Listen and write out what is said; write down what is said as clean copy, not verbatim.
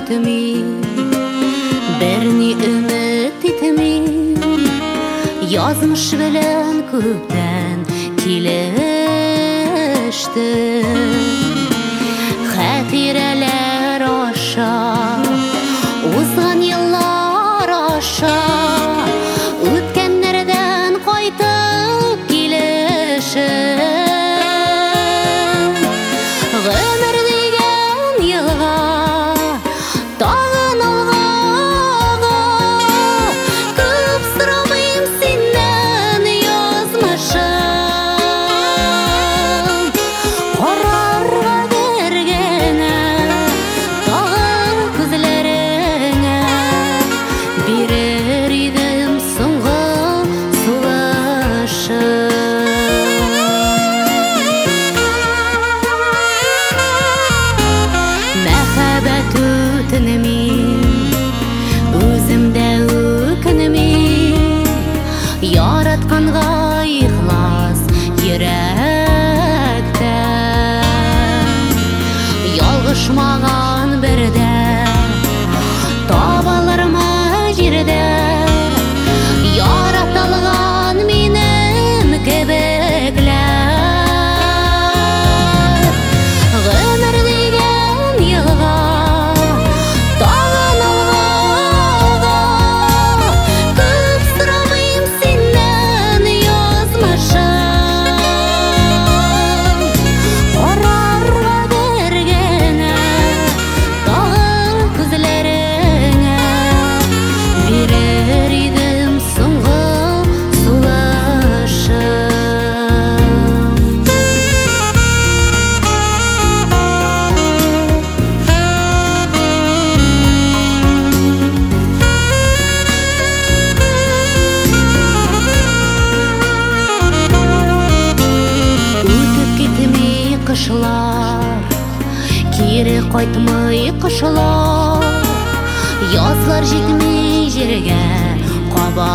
күтмей, біріне үміт етмей, язмыш білін көптен келішті. Хәтирәләр аша, узган еллар аша, үткәннәрдән кайтып килешеп. Гомер дигән елга тагын алга, күп сорамыйм синнән язмышым. Карарга бергәнә тагын күзләреңә, бирер идем соңгы сулышым. Мәхәббәт үтенмим, үземдә үкенмим, яратканга ихлас йөрәктән. Ялгышмаган бердә табылырмы җирдә, яратылган минем кебекләр. Гомер дигән елга тагын алга, күп сорамыйм синнән язмышым. Карарга бергәнә тагын күзләреңә, бирер идем соңгы сулышым. Үтеп китмей кышлар, кире кайтмый кышлар, язлар җитмей җиргә каба